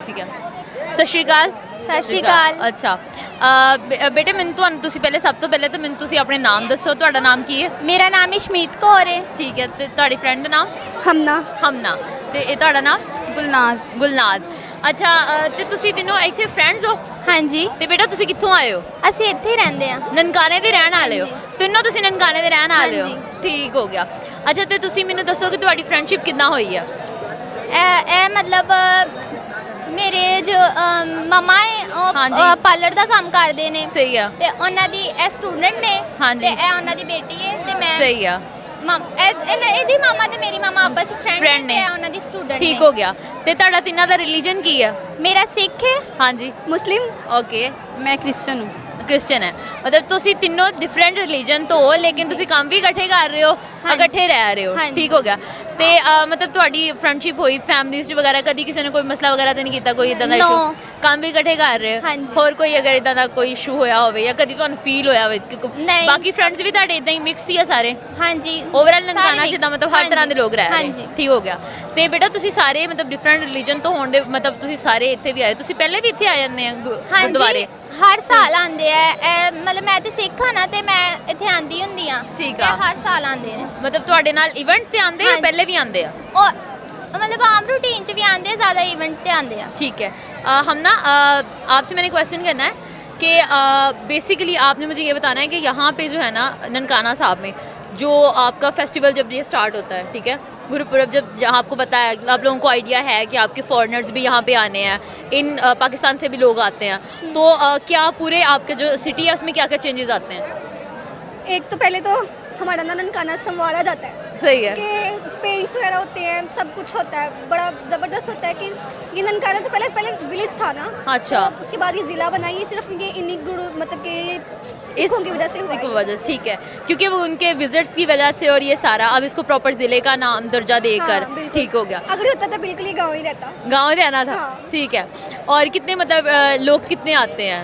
ठीक है सत श्री अकाल ਸਤਿ ਸ਼੍ਰੀ ਅਕਾਲ। अच्छा बेटे मैंने तुसी पहले सब तो पहले तो मैंने तुसी अपने नाम दसो ਤੁਹਾਡਾ ਨਾਮ ਕੀ ਹੈ ਮੇਰਾ ਨਾਮ ਇਸ਼ਮੀਤ ਕੌਰ ਹੈ। ठीक है ਤੇ ਤੁਹਾਡੀ ਫਰੈਂਡ ਦਾ ਨਾਮ ਹਮਨਾ ਹਮਨਾ ਤੇ ਇਹ ਤੁਹਾਡਾ ਨਾਮ ਗੁਲਨਾਜ਼। ਗੁਲਨਾਜ਼ ਅੱਛਾ ਤੇ ਤੁਸੀਂ ਤਿੰਨੋਂ ਇੱਥੇ ਫਰੈਂਡਸ ਹੋ ਹਾਂਜੀ ਤੇ ਬੇਟਾ ਤੁਸੀਂ ਕਿੱਥੋਂ ਆਏ ਹੋ ਅਸੀਂ ਇੱਥੇ ਹੀ ਰਹਿੰਦੇ ਹਾਂ। ਨਨਕਾਣੇ ਦੇ ਰਹਿਣ ਵਾਲੇ ਹੋ ਤਿੰਨੋਂ ਤੁਸੀਂ ਨਨਕਾਣੇ ਦੇ ਰਹਿਣ ਵਾਲੇ ਹੋ ਹਾਂਜੀ। ਠੀਕ ਹੋ ਗਿਆ ਅੱਛਾ ਤੇ ਤੁਸੀਂ ਮੈਨੂੰ ਦੱਸੋ ਕਿ ਤੁਹਾਡੀ ਫਰੈਂਡਸ਼ਿਪ ਕਿੱਦਾਂ ਹੋਈ ਆ ਇਹ ਮਤਲਬ ਮੇਰੇ ਜੋ ਮਮਾ ਹੈ ਹਾਂਜੀ। ਉਹ ਪਾਰਲਰ ਦਾ ਕੰਮ ਕਰਦੇ ਨੇ ਸਹੀ ਆ ਤੇ ਉਹਨਾਂ ਦੀ ਇਹ ਸਟੂਡੈਂਟ ਨੇ ਹਾਂਜੀ। ਤੇ ਇਹ ਉਹਨਾਂ ਦੀ ਬੇਟੀ ਹੈ ਤੇ ਮੈਂ ਸਹੀ ਆ ਇਹਦੀ ਮਾਮਾ ਤੇ ਮੇਰੀ ਮਾਮਾ ਆਪਸ ਵਿੱਚ Friend ਫਰੈਂਡ ਨੇ। ਨੇ ਉਹਨਾਂ ਦੀ ਸਟੂਡੈਂਟ ਠੀਕ ਹੋ ਗਿਆ ਤੇ ਤੁਹਾਡਾ ਤਿੰਨਾਂ ਦਾ ਰਿਲੀਜਨ ਕੀ ਆ ਮੇਰਾ ਸਿੱਖ ਹੈ ਹਾਂਜੀ ਮੁਸਲਿਮ ਓਕੇ मैं क्रिश्चियन हूँ। ਕ੍ਰਿਸਚਨ ਹੈ ਮਤਲਬ ਤੁਸੀਂ ਤਿੰਨੋਂ ਡਿਫਰੈਂਟ ਰਿਲੀਜਨ ਤੋਂ ਹੋ ਲੇਕਿਨ ਤੁਸੀਂ ਕੰਮ ਵੀ ਇਕੱਠੇ ਕਰ ਰਹੇ ਹੋ ਹਾਂਜੀ। ਇਕੱਠੇ ਰਹਿ ਰਹੇ ਹੋ ਹਾਂਜੀ। ਠੀਕ ਹੋ ਗਿਆ ਤੇ ਮਤਲਬ ਤੁਹਾਡੀ ਫਰੈਂਡਸ਼ਿਪ ਹੋਈ ਫੈਮਲੀਜ਼ ਵਗੈਰਾ ਕਦੀ ਕਿਸੇ ਨੇ ਕੋਈ ਮਸਲਾ ਵਗੈਰਾ ਤਾਂ ਨਹੀਂ ਕੀਤਾ ਕੋਈ ਇਦਾਂ ਦਾ No। ਇਸ਼ੂ ਕੰਮ ਵੀ ਇਕੱਠੇ ਕਰ ਰਹੇ ਹੋ ਹਾਂਜੀ। ਹੋਰ ਕੋਈ ਅਗਰ ਇਦਾਂ ਦਾ ਕੋਈ ਇਸ਼ੂ ਹੋਇਆ ਹੋਵੇ ਜਾਂ ਕਦੀ ਤੁਹਾਨੂੰ ਫੀਲ ਹੋਇਆ ਹੋਵੇ ਕਿ ਨਹੀਂ। ਬਾਕੀ ਫਰੈਂਡਸ ਵੀ ਤੁਹਾਡੇ ਇਦਾਂ ਹੀ ਮਿਕਸ ਹੀ ਆ ਸਾਰੇ ਹਾਂਜੀ ਓਵਰਆਲ ਸਾਰੇ ਨਨਕਾਣਾ mix। ਜਿੱਦਾਂ ਮਤਲਬ ਹਰ ਤਰ੍ਹਾਂ ਦੇ ਲੋਕ ਰਹਿ ਰਹੇ ਹਾਂਜੀ। ਠੀਕ ਹੋ ਗਿਆ ਤੇ ਬੇਟਾ ਤੁਸੀਂ ਸਾਰੇ ਮਤਲਬ ਡਿਫਰੈਂਟ ਰਿਲੀਜਨ ਤੋਂ ਹੋਣ ਦੇ ਮਤਲਬ ਤੁਸੀਂ ਸਾਰੇ ਇੱਥੇ ਵੀ ਆਏ ਤੁਸੀਂ ਪਹਿਲੇ ਵੀ ਇੱਥੇ ਆ ਜਾਂਦੇ ਆ ਗੁਰਦੁਆਰੇ ਹਰ ਸਾਲ ਆਉਂਦੇ ਆ ਮਤਲਬ ਮੈਂ ਤੇ ਸਿੱਖ ਹਾਂ ਨਾ ਤੇ ਮੈਂ ਇੱਥੇ ਆਂਦੀ ਹੁੰਦੀ ਆ ਠੀਕ ਆ। ਹਰ ਸਾਲ ਆਉਂਦੇ ਨੇ मतलब ਤੁਹਾਡੇ ਨਾਲ ਇਵੈਂਟ ਤੇ ਆਂਦੇ ਜਾਂ ਹਾਂਜੀ। ਪਹਿਲੇ ਵੀ ਆਂਦੇ ਆ और मतलब आम रूटीन च भी आंदे ज़्यादा इवेंट ते आंदे आ ठीक है हम ना आपसे मैंने क्वेश्चन करना है कि बेसिकली आपने मुझे ये बताना है कि यहाँ पे जो है ना ननकाना साहब में जो आपका फेस्टिवल जब ये स्टार्ट होता है ठीक है गुरुपुरब जब जहाँ आपको पता है आप लोगों को आइडिया है कि आपके फॉरेनर्स भी यहाँ पे आने हैं इन पाकिस्तान से भी लोग आते हैं तो क्या पूरे आपके जो सिटी है उसमें क्या क्या चेंजेस आते हैं एक तो पहले तो हमारा ना ननकाना संवारा जाता है सही है कि पेंट्स वगैरह होते हैं सब कुछ होता है बड़ा ज़बरदस्त होता है कि ये ननकाना से पहले विलेज था ना अच्छा। तो उसके बाद ये ज़िला बना ये सिर्फ ये इन्हीं गुरु मतलब कि सिखों की वजह से हुआ सिखों है। की वजह से ठीक है क्योंकि वो उनके विजिट्स की वजह से और ये सारा अब इसको प्रॉपर जिले का नाम दर्जा देकर हाँ, बिल्कुल। ठीक हो गया अगर होता तो बिल्कुल ही गाँव ही रहता। गाँव रहना था हाँ। ठीक है और कितने मतलब लोग कितने आते हैं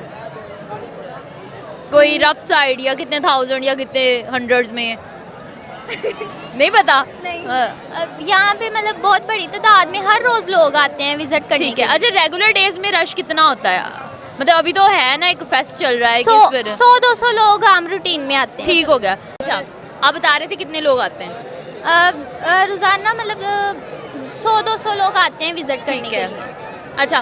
कोई रफ सा आइडिया कितने थाउजेंड या कितने हंड्रेड्स में नहीं पता नहीं। यहाँ पे मतलब बहुत बड़ी तादाद में हर रोज़ लोग आते हैं विजिट करने ठीक है अच्छा रेगुलर डेज में रश कितना होता है मतलब अभी तो है ना एक फेस्ट चल रहा है कि इस पर 100-200 लोग आम रूटीन में आते हैं ठीक हो गया अच्छा आप बता रहे थे कितने लोग आते हैं रोज़ाना मतलब 100-200 लोग आते हैं विजिट करने ठीक के है लिए अच्छा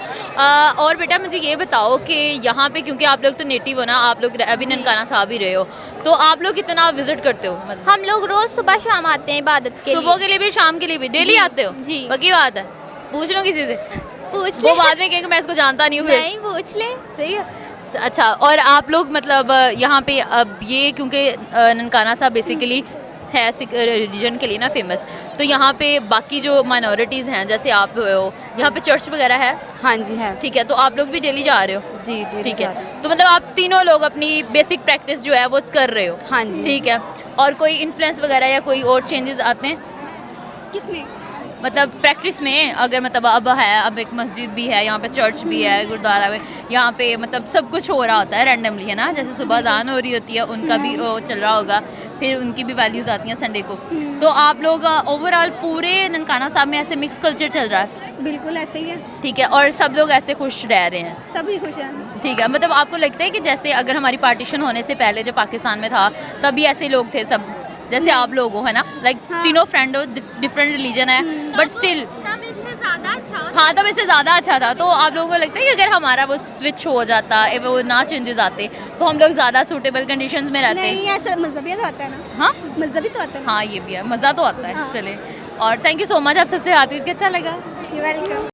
और बेटा मुझे ये बताओ कि यहाँ पे क्योंकि आप लोग तो नेटिव हो ना आप लोग अभी ननकाना साहब ही रहे हो तो आप लोग कितना विजिट करते हो मतलब हम लोग रोज़ सुबह शाम आते हैं इबादत के सुबह के लिए भी शाम के लिए भी डेली जी, आते हो जी। पक्की बात है पूछ लो किसी से पूछ वो ले बाद में कहेंगे मैं इसको जानता नहीं हूँ फिर नहीं पूछ ले सही है अच्छा और आप लोग मतलब यहाँ पे अब ये क्योंकि ननकाना साहब बेसिकली है सिख रिलीजन के लिए ना फेमस तो यहाँ पे बाकी जो माइनॉरिटीज़ हैं जैसे आप हो यहाँ पे चर्च वगैरह है हाँ जी है ठीक है तो आप लोग भी डेली जा रहे हो जी ठीक है तो मतलब आप तीनों लोग अपनी बेसिक प्रैक्टिस जो है वो कर रहे हो हाँ जी। ठीक है और कोई इन्फ्लुएंस वगैरह या कोई और चेंजेस आते हैं किसमें मतलब प्रैक्टिस में अगर मतलब अब है अब एक मस्जिद भी है यहाँ पे चर्च भी है गुरुद्वारा में यहाँ पे मतलब सब कुछ हो रहा होता है रैंडमली है ना जैसे सुबह अज़ान हो रही होती है उनका भी वो चल रहा होगा फिर उनकी भी वैल्यूज़ आती हैं संडे को तो आप लोग ओवरऑल पूरे ननकाना साहब में ऐसे मिक्स कल्चर चल रहा है बिल्कुल ऐसे ही है ठीक है और सब लोग ऐसे खुश रह रहे हैं सभी खुश हैं। ठीक है मतलब आपको लगता है कि जैसे अगर हमारी पार्टीशन होने से पहले जब पाकिस्तान में था तभी ऐसे लोग थे सब जैसे आप लोग हो है ना लाइक हाँ। तीनों फ्रेंड हो डिफरेंट रिलीजन है बट स्टिल तब इससे ज़्यादा अच्छा हाँ तब इससे ज़्यादा अच्छा था तो आप लोगों को लगता है कि अगर हमारा वो स्विच हो जाता वो ना चेंजेस आते तो हम लोग ज़्यादा सूटेबल कंडीशंस में रहते नहीं ऐसा मजहबी तो आता है ना हाँ मजहबी तो आता है हाँ ये भी है मज़ा तो आता है हाँ। चले और थैंक यू सो मच आप सबसे बात करके अच्छा लगा वेलकम।